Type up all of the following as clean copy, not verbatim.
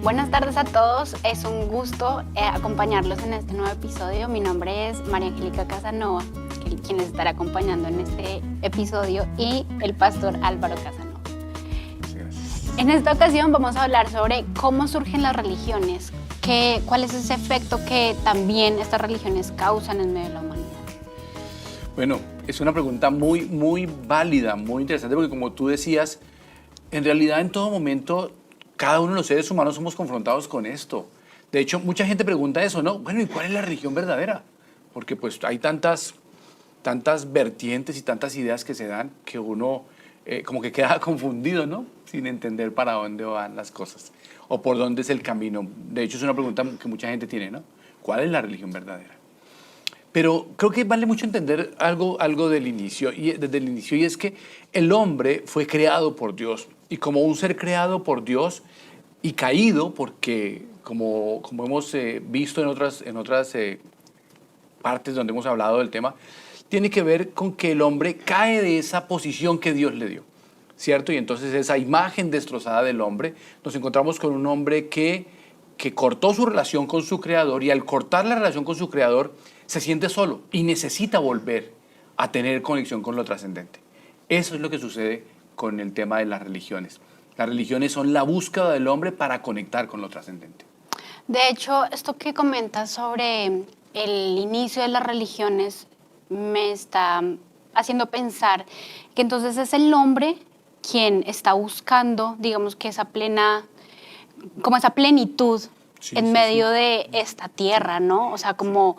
Buenas tardes a todos, es un gusto acompañarlos en este nuevo episodio. Mi nombre es María Angélica Casanova, quien les estará acompañando en este episodio, y el pastor Álvaro Casanova. En esta ocasión vamos a hablar sobre cómo surgen las religiones, cuál es ese efecto que también estas religiones causan en medio de la humanidad. Bueno, es una pregunta muy válida, muy interesante, porque como tú decías, en realidad en todo momento cada uno de los seres humanos somos confrontados con esto. De hecho, mucha gente pregunta eso, ¿no? Bueno, ¿y cuál es la religión verdadera? Porque pues hay tantas vertientes y tantas ideas que se dan que uno como que queda confundido, ¿no? Sin entender para dónde van las cosas o por dónde es el camino. De hecho, es una pregunta que mucha gente tiene, ¿no? ¿Cuál es la religión verdadera? Pero creo que vale mucho entender algo desde el inicio, y es que el hombre fue creado por Dios, y como un ser creado por Dios y caído, porque como hemos visto en otras partes donde hemos hablado del tema, tiene que ver con que el hombre cae de esa posición que Dios le dio, ¿cierto? Y entonces esa imagen destrozada del hombre, nos encontramos con un hombre que cortó su relación con su creador, y al cortar la relación con su creador se siente solo y necesita volver a tener conexión con lo trascendente. Eso es lo que sucede con el tema de las religiones. Las religiones son la búsqueda del hombre para conectar con lo trascendente. De hecho, esto que comentas sobre el inicio de las religiones me está haciendo pensar que entonces es el hombre quien está buscando, digamos, que esa plenitud en medio de esta tierra, ¿no? O sea, como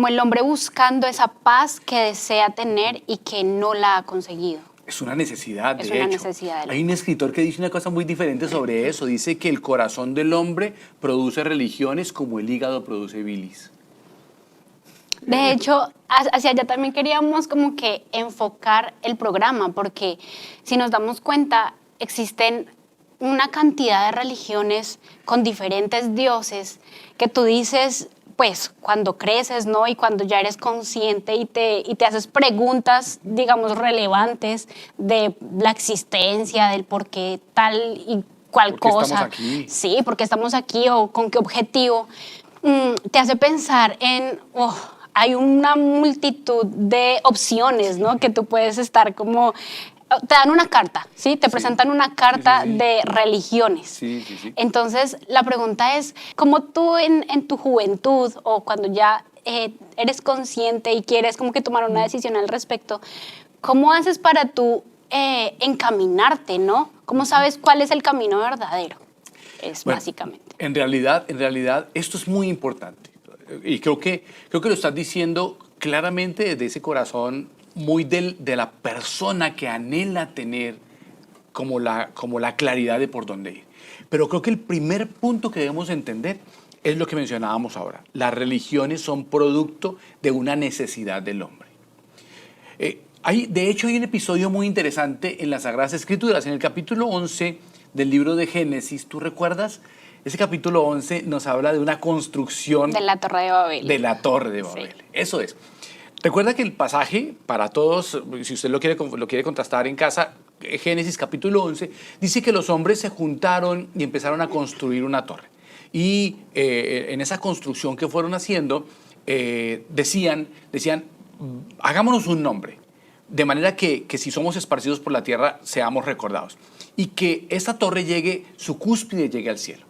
el hombre buscando esa paz que desea tener y que no la ha conseguido. Es una necesidad, de hecho. Es una necesidad. Hay un escritor que dice una cosa muy diferente sobre eso. Dice que el corazón del hombre produce religiones como el hígado produce bilis. De hecho, hacia allá también queríamos como que enfocar el programa, porque si nos damos cuenta, existen una cantidad de religiones con diferentes dioses que tú dices, pues, cuando creces, ¿no? Y cuando ya eres consciente y te haces preguntas, digamos, relevantes de la existencia, del por qué tal y cual cosa. ¿Por qué estamos aquí? Sí, ¿por qué estamos aquí o con qué objetivo? Te hace pensar en... hay una multitud de opciones, ¿no? Que tú puedes estar como... Te dan una carta, ¿sí? Te presentan una carta de religiones. Sí. Entonces, la pregunta es, ¿cómo tú en tu juventud o cuando ya eres consciente y quieres como que tomar una decisión al respecto, cómo haces para tú encaminarte, ¿no? ¿Cómo sabes cuál es el camino verdadero? Básicamente. En realidad, esto es muy importante. Y creo que lo estás diciendo claramente desde ese corazón muy de la persona que anhela tener como la claridad de por dónde ir. Pero creo que el primer punto que debemos entender es lo que mencionábamos ahora. Las religiones son producto de una necesidad del hombre. De hecho, hay un episodio muy interesante en las Sagradas Escrituras. En el capítulo 11 del libro de Génesis, ¿tú recuerdas? Ese capítulo 11 nos habla de una construcción... De la Torre de Babel. De la Torre de Babel. Sí. Eso es. Recuerda que el pasaje, para todos, si usted lo quiere contrastar en casa, Génesis capítulo 11, dice que los hombres se juntaron y empezaron a construir una torre. Y en esa construcción que fueron haciendo, decían, hagámonos un nombre, de manera que si somos esparcidos por la tierra, seamos recordados. Y que esta torre su cúspide llegue al cielo.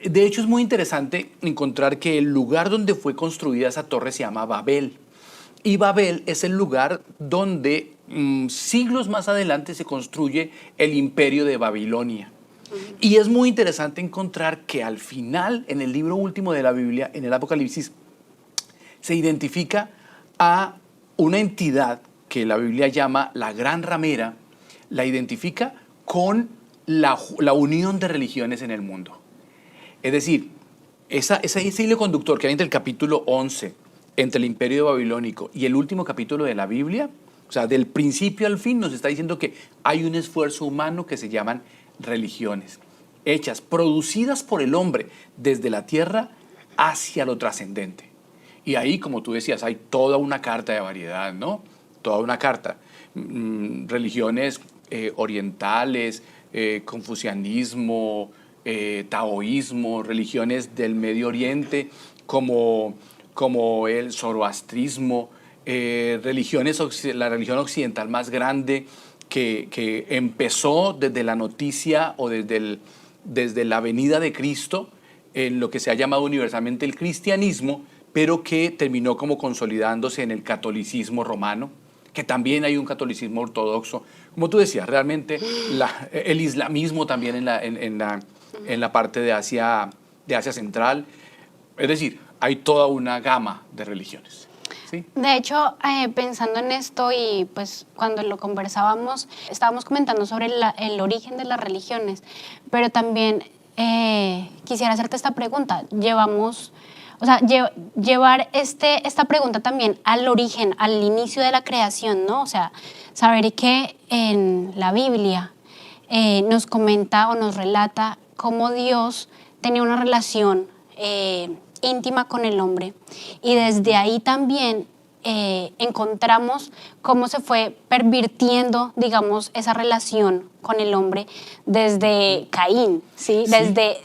De hecho, es muy interesante encontrar que el lugar donde fue construida esa torre se llama Babel. Y Babel es el lugar donde siglos más adelante se construye el imperio de Babilonia. Y es muy interesante encontrar que al final, en el libro último de la Biblia, en el Apocalipsis, se identifica a una entidad que la Biblia llama la Gran Ramera, la identifica con la unión de religiones en el mundo. Es decir, ese hilo conductor que hay entre el capítulo 11, entre el imperio babilónico y el último capítulo de la Biblia, o sea, del principio al fin, nos está diciendo que hay un esfuerzo humano que se llaman religiones, hechas, producidas por el hombre desde la tierra hacia lo trascendente. Y ahí, como tú decías, hay toda una carta de variedad, ¿no? Toda una carta. Religiones orientales, confucianismo, taoísmo, religiones del Medio Oriente, como el zoroastrismo, la religión occidental más grande que empezó desde la noticia o desde la venida de Cristo en lo que se ha llamado universalmente el cristianismo, pero que terminó como consolidándose en el catolicismo romano, que también hay un catolicismo ortodoxo. Como tú decías, realmente el islamismo también en la parte de Asia Central. Es decir, hay toda una gama de religiones. ¿Sí? De hecho, pensando en esto y pues cuando lo conversábamos, estábamos comentando sobre el origen de las religiones, pero también quisiera hacerte esta pregunta. Llevar esta pregunta también al origen, al inicio de la creación, ¿no? O sea, saber que en la Biblia nos comenta o nos relata cómo Dios tenía una relación íntima con el hombre, y desde ahí también encontramos cómo se fue pervirtiendo, digamos, esa relación con el hombre desde Caín, ¿sí? Sí.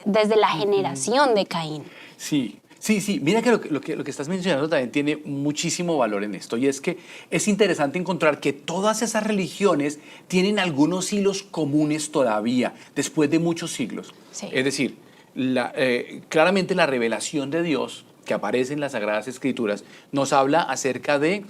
Desde la generación de Caín. Sí. Sí, mira que lo que estás mencionando también tiene muchísimo valor en esto, y es que es interesante encontrar que todas esas religiones tienen algunos hilos comunes todavía, después de muchos siglos. Sí. Es decir, claramente la revelación de Dios que aparece en las Sagradas Escrituras nos habla acerca de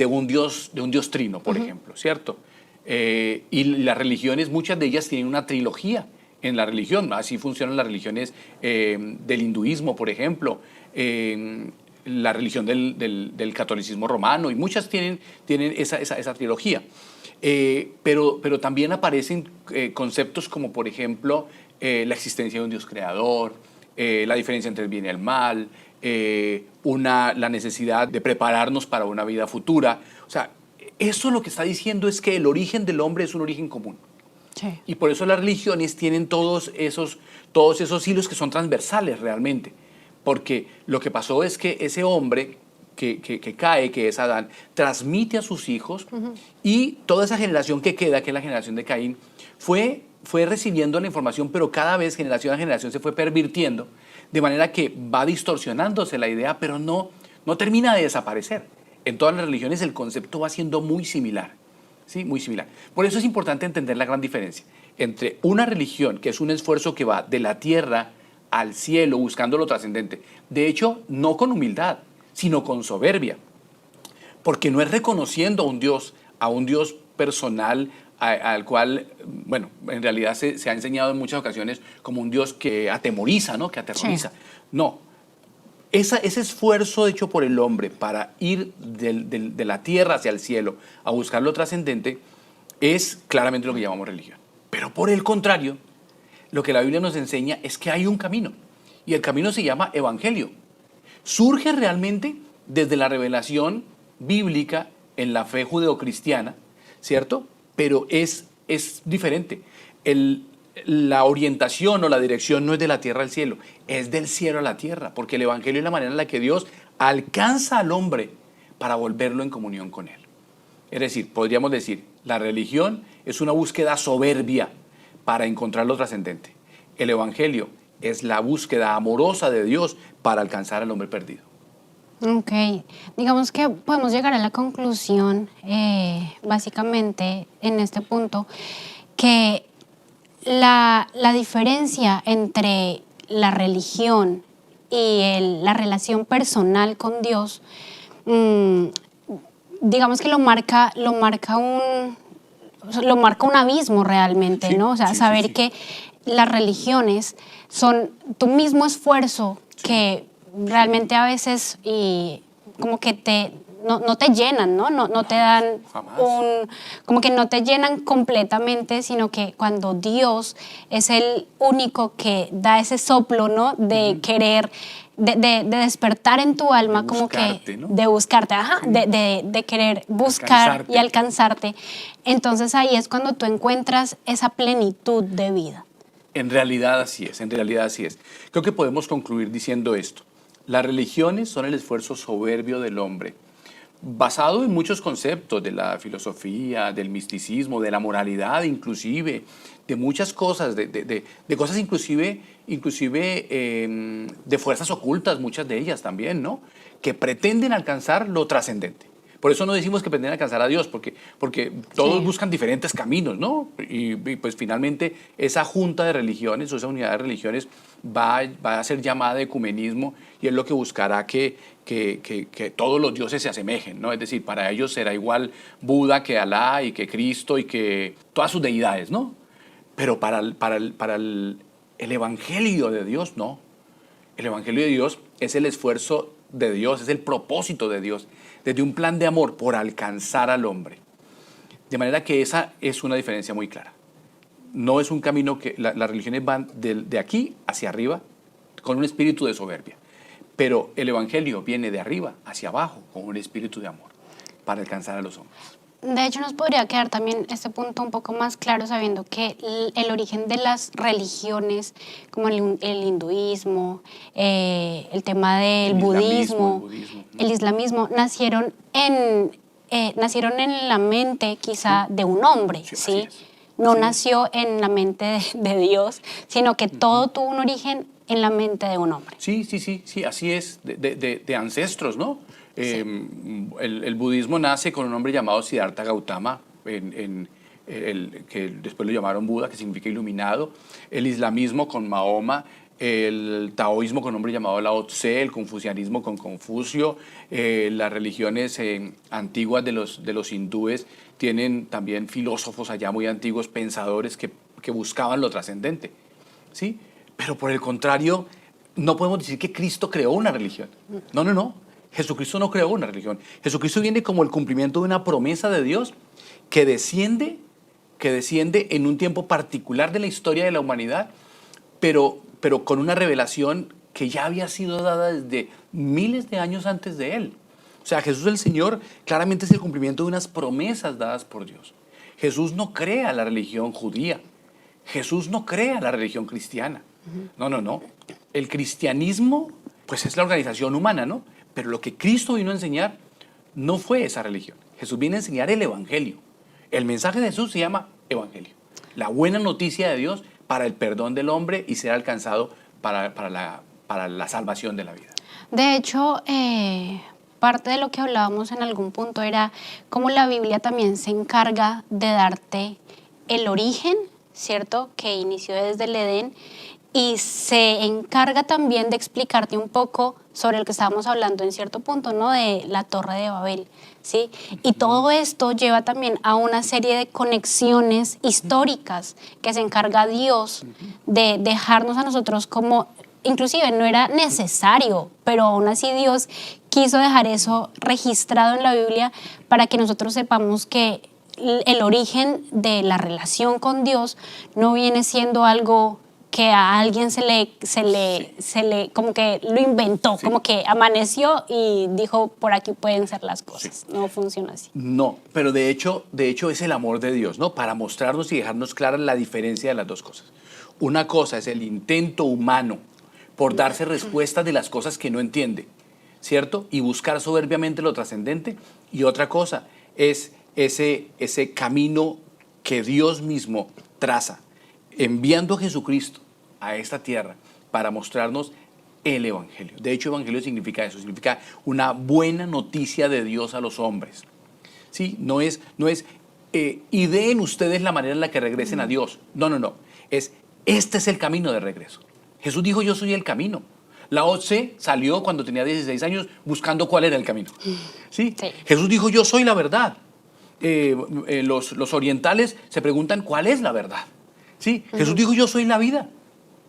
un Dios trino, por ejemplo, ¿cierto? Y las religiones, muchas de ellas tienen una trilogía en la religión. Así funcionan las religiones del hinduismo, por ejemplo, la religión del catolicismo romano, y muchas tienen esa trilogía. Pero también aparecen conceptos como, por ejemplo, la existencia de un Dios creador, la diferencia entre el bien y el mal, la necesidad de prepararnos para una vida futura. O sea, eso lo que está diciendo es que el origen del hombre es un origen común. Sí. Y por eso las religiones tienen todos esos hilos que son transversales realmente. Porque lo que pasó es que ese hombre que cae, que es Adán, transmite a sus hijos, y toda esa generación que queda, que es la generación de Caín, fue recibiendo la información, pero cada vez, generación a generación, se fue pervirtiendo, de manera que va distorsionándose la idea, pero no termina de desaparecer. En todas las religiones el concepto va siendo muy similar. ¿Sí? Muy similar. Por eso es importante entender la gran diferencia entre una religión, que es un esfuerzo que va de la tierra al cielo buscando lo trascendente. De hecho, no con humildad, sino con soberbia. Porque no es reconociendo a un Dios personal, al cual, bueno, en realidad se ha enseñado en muchas ocasiones como un Dios que atemoriza, ¿no? Que aterroriza. Sí. No. Ese esfuerzo hecho por el hombre para ir de la tierra hacia el cielo a buscar lo trascendente es claramente lo que llamamos religión. Pero por el contrario, lo que la Biblia nos enseña es que hay un camino, y el camino se llama evangelio. Surge realmente desde la revelación bíblica en la fe judeocristiana, ¿cierto? Pero es diferente. La orientación o la dirección no es de la tierra al cielo, es del cielo a la tierra, porque el evangelio es la manera en la que Dios alcanza al hombre para volverlo en comunión con él. Es decir, podríamos decir, la religión es una búsqueda soberbia para encontrar lo trascendente. El evangelio es la búsqueda amorosa de Dios para alcanzar al hombre perdido. Ok, digamos que podemos llegar a la conclusión, básicamente, en este punto, que la diferencia entre la religión y la relación personal con Dios, digamos que lo marca un abismo realmente, sí, ¿no? O sea, sí, saber sí. Que las religiones son tu mismo esfuerzo, sí. Que realmente a veces como que no te llenan, ¿no? No te dan como que no te llenan completamente, sino que cuando Dios es el único que da ese soplo, ¿no? De querer, de despertar en tu alma, de como que, ¿no? De buscarte, de querer buscar y alcanzarte. Entonces ahí es cuando tú encuentras esa plenitud de vida. En realidad así es. Creo que podemos concluir diciendo esto. Las religiones son el esfuerzo soberbio del hombre basado en muchos conceptos de la filosofía, del misticismo, de la moralidad inclusive, de muchas cosas, de cosas inclusive de fuerzas ocultas, muchas de ellas también, ¿no? Que pretenden alcanzar lo trascendente. Por eso no decimos que pretenden alcanzar a Dios, porque todos buscan diferentes caminos, ¿no? Y pues finalmente esa junta de religiones o esa unidad de religiones va a ser llamada ecumenismo y es lo que buscará que todos los dioses se asemejen, ¿no? Es decir, para ellos será igual Buda que Alá y que Cristo y que todas sus deidades, ¿no? Pero para el Evangelio de Dios, no. El Evangelio de Dios es el esfuerzo de Dios, es el propósito de Dios, desde un plan de amor por alcanzar al hombre. De manera que esa es una diferencia muy clara. No es un camino que las religiones van de aquí hacia arriba con un espíritu de soberbia, pero el Evangelio viene de arriba hacia abajo con un espíritu de amor para alcanzar a los hombres. De hecho, nos podría quedar también este punto un poco más claro sabiendo que el origen de las religiones, como el hinduismo, el tema del budismo, el islamismo, nacieron en la mente quizá de un hombre, ¿sí? No nació en la mente de Dios, sino que todo tuvo un origen en la mente de un hombre. Sí, así es, de ancestros, ¿no? Sí. El budismo nace con un hombre llamado Siddhartha Gautama, que después lo llamaron Buda, que significa iluminado. El islamismo con Mahoma, el taoísmo con un hombre llamado Lao Tse, el confucianismo con Confucio. Las religiones antiguas de los hindúes tienen también filósofos allá muy antiguos, pensadores que buscaban lo trascendente, ¿sí? Pero por el contrario, no podemos decir que Cristo creó una religión. No. Jesucristo no creó una religión. Jesucristo viene como el cumplimiento de una promesa de Dios que desciende en un tiempo particular de la historia de la humanidad, pero con una revelación que ya había sido dada desde miles de años antes de él. O sea, Jesús el Señor claramente es el cumplimiento de unas promesas dadas por Dios. Jesús no crea la religión judía. Jesús no crea la religión cristiana. No. El cristianismo, pues es la organización humana, ¿no? Pero lo que Cristo vino a enseñar no fue esa religión. Jesús vino a enseñar el Evangelio. El mensaje de Jesús se llama Evangelio. La buena noticia de Dios para el perdón del hombre y ser alcanzado para la salvación de la vida. De hecho, parte de lo que hablábamos en algún punto era cómo la Biblia también se encarga de darte el origen, ¿cierto? Que inició desde el Edén y se encarga también de explicarte un poco sobre lo que estábamos hablando en cierto punto, ¿no? De la Torre de Babel, ¿sí? Y todo esto lleva también a una serie de conexiones históricas que se encarga Dios de dejarnos a nosotros como, inclusive no era necesario, pero aún así Dios quiso dejar eso registrado en la Biblia para que nosotros sepamos que el origen de la relación con Dios no viene siendo algo que a alguien se le como que lo inventó, como que amaneció y dijo, por aquí pueden ser las cosas. No funciona así. No, pero de hecho es el amor de Dios, ¿no? Para mostrarnos y dejarnos clara la diferencia de las dos cosas. Una cosa es el intento humano por darse respuestas de las cosas que no entiende, ¿cierto? Y buscar soberbiamente lo trascendente. Y otra cosa es ese camino que Dios mismo traza, enviando a Jesucristo a esta tierra para mostrarnos el Evangelio. De hecho, Evangelio significa eso, significa una buena noticia de Dios a los hombres. ¿Sí? No es ideen ustedes la manera en la que regresen a Dios. No. Este es el camino de regreso. Jesús dijo, yo soy el camino. Lao Tse salió cuando tenía 16 años buscando cuál era el camino. ¿Sí? Sí. Jesús dijo, yo soy la verdad. Los orientales se preguntan, ¿cuál es la verdad? ¿Sí? Jesús dijo, yo soy la vida.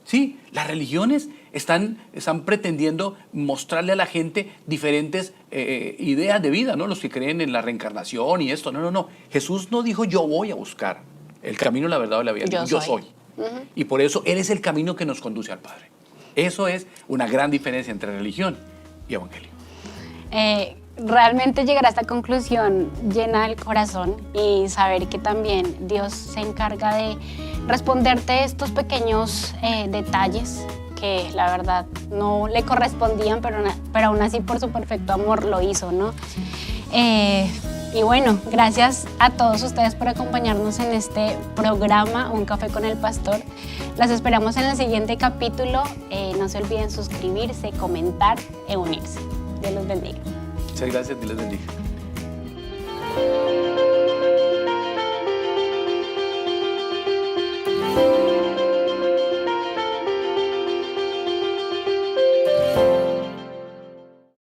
¿Sí? Las religiones están pretendiendo mostrarle a la gente diferentes ideas de vida, ¿no? Los que creen en la reencarnación y esto. No. Jesús no dijo, yo voy a buscar el camino, la verdad o la vida. Yo soy. Y por eso Él es el camino que nos conduce al Padre. Eso es una gran diferencia entre religión y evangelio. Realmente llegar a esta conclusión llena el corazón y saber que también Dios se encarga de responderte estos pequeños detalles que la verdad no le correspondían, pero aún así por su perfecto amor lo hizo, ¿no? Y bueno, gracias a todos ustedes por acompañarnos en este programa, Un Café con el Pastor. Las esperamos en el siguiente capítulo. No se olviden suscribirse, comentar e unirse. Dios los bendiga. Muchas gracias, Dios les bendiga.